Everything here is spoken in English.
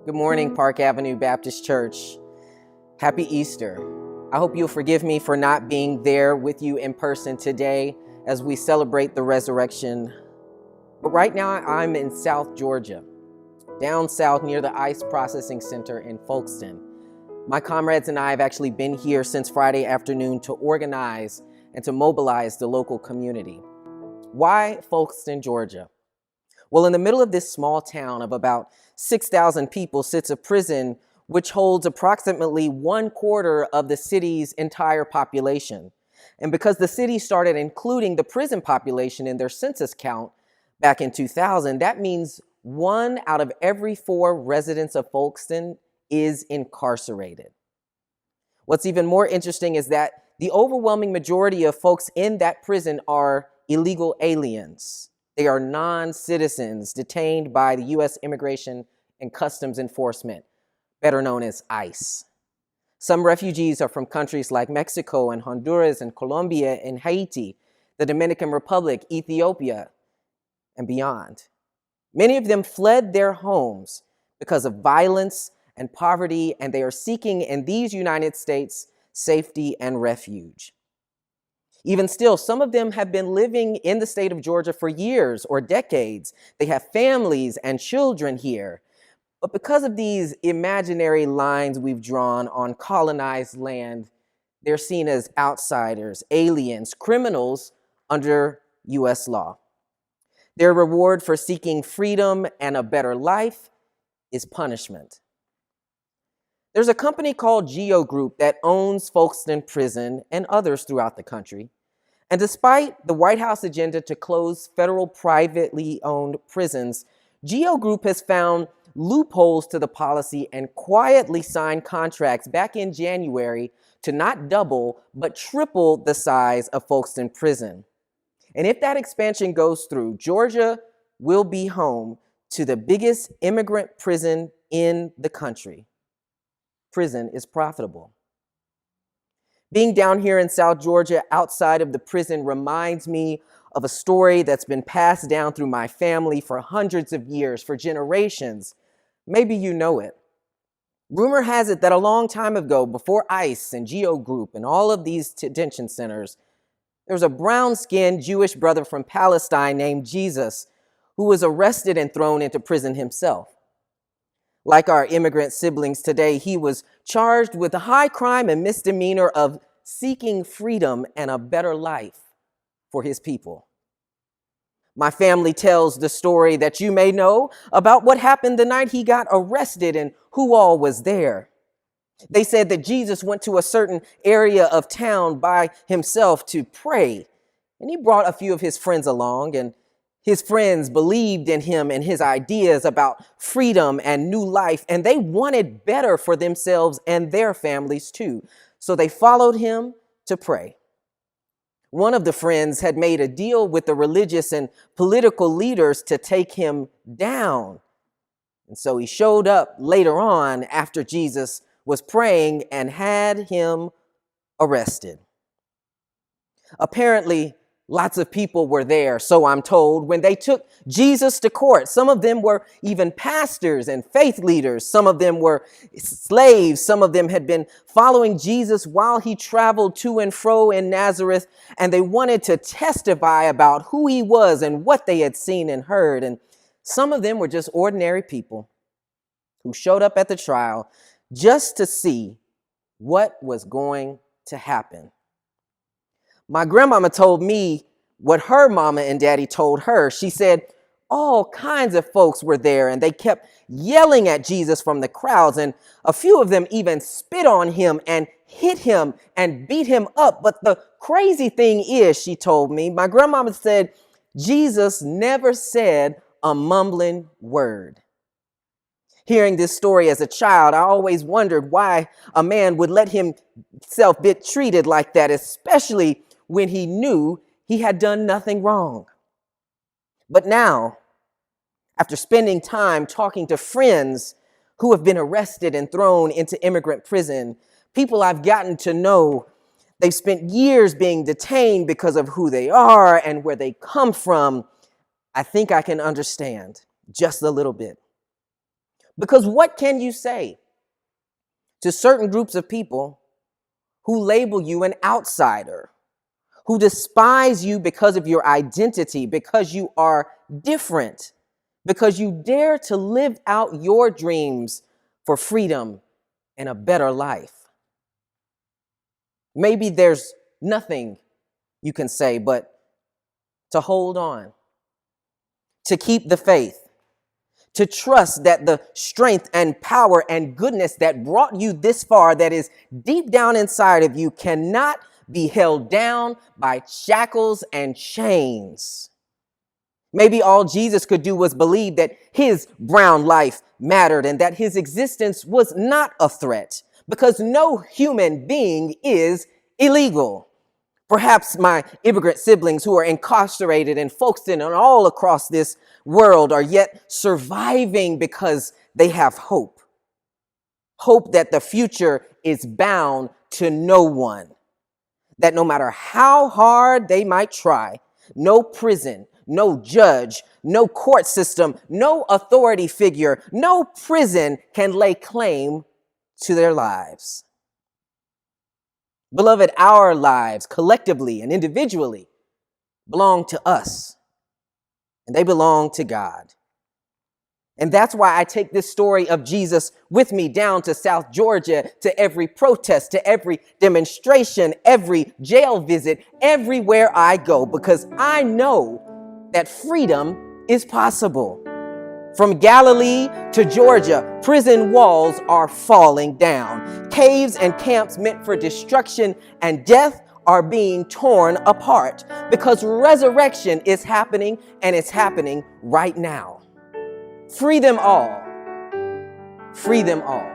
Good morning, Park Avenue Baptist Church. Happy Easter. I hope you'll forgive me for not being there with you in person today as we celebrate the resurrection. But right now I'm in South Georgia, down south near the ICE Processing Center in Folkston. My comrades and I have actually been here since Friday afternoon to organize and to mobilize the local community. Why Folkston, Georgia? Well, in the middle of this small town of about 6,000 people sits a prison which holds approximately 1/4 of the city's entire population. And because the city started including the prison population in their census count back in 2000, that means 1 out of every 4 residents of Folkston is incarcerated. What's even more interesting is that the overwhelming majority of folks in that prison are illegal aliens. They are non-citizens detained by the U.S. Immigration and Customs Enforcement, better known as ICE. Some refugees are from countries like Mexico and Honduras and Colombia and Haiti, the Dominican Republic, Ethiopia, and beyond. Many of them fled their homes because of violence and poverty, and they are seeking in these United States safety and refuge. Even still, some of them have been living in the state of Georgia for years or decades. They have families and children here. But because of these imaginary lines we've drawn on colonized land, they're seen as outsiders, aliens, criminals under U.S. law. Their reward for seeking freedom and a better life is punishment. There's a company called GEO Group that owns Folkston Prison and others throughout the country. And despite the White House agenda to close federal privately owned prisons, GEO Group has found loopholes to the policy and quietly signed contracts back in January to not double, but triple the size of Folkston Prison. And if that expansion goes through, Georgia will be home to the biggest immigrant prison in the country. Prison is profitable. Being down here in South Georgia outside of the prison reminds me of a story that's been passed down through my family for hundreds of years, for generations. Maybe you know it. Rumor has it that a long time ago, before ICE and GEO Group and all of these detention centers, there was a brown-skinned Jewish brother from Palestine named Jesus who was arrested and thrown into prison himself. Like our immigrant siblings today, he was charged with the high crime and misdemeanor of seeking freedom and a better life for his people. My family tells the story that you may know about what happened the night he got arrested and who all was there. They said that Jesus went to a certain area of town by himself to pray, and he brought a few of his friends along, and his friends believed in him and his ideas about freedom and new life, and they wanted better for themselves and their families too. So they followed him to pray. One of the friends had made a deal with the religious and political leaders to take him down. And so he showed up later on after Jesus was praying and had him arrested. Apparently, lots of people were there, so I'm told, when they took Jesus to court. Some of them were even pastors and faith leaders. Some of them were slaves. Some of them had been following Jesus while he traveled to and fro in Nazareth, and they wanted to testify about who he was and what they had seen and heard. And some of them were just ordinary people who showed up at the trial just to see what was going to happen. My grandmama told me what her mama and daddy told her. She said all kinds of folks were there and they kept yelling at Jesus from the crowds, and a few of them even spit on him and hit him and beat him up. But the crazy thing is, she told me, my grandmama said, Jesus never said a mumbling word. Hearing this story as a child, I always wondered why a man would let himself be treated like that, especially when he knew he had done nothing wrong. But now, after spending time talking to friends who have been arrested and thrown into immigrant prison, people I've gotten to know, they've spent years being detained because of who they are and where they come from, I think I can understand just a little bit. Because what can you say to certain groups of people who label you an outsider, who despise you because of your identity, because you are different, because you dare to live out your dreams for freedom and a better life? Maybe there's nothing you can say but to hold on, to keep the faith, to trust that the strength and power and goodness that brought you this far, that is deep down inside of you, cannot be held down by shackles and chains. Maybe all Jesus could do was believe that his brown life mattered and that his existence was not a threat, because no human being is illegal. Perhaps my immigrant siblings who are incarcerated in Folkestone and all across this world are yet surviving because they have hope. Hope that the future is bound to no one. That no matter how hard they might try, no prison, no judge, no court system, no authority figure, no prison can lay claim to their lives. Beloved, our lives collectively and individually belong to us, and they belong to God. And that's why I take this story of Jesus with me down to South Georgia, to every protest, to every demonstration, every jail visit, everywhere I go, because I know that freedom is possible. From Galilee to Georgia, prison walls are falling down. Caves and camps meant for destruction and death are being torn apart, because resurrection is happening, and it's happening right now. Free them all. Free them all.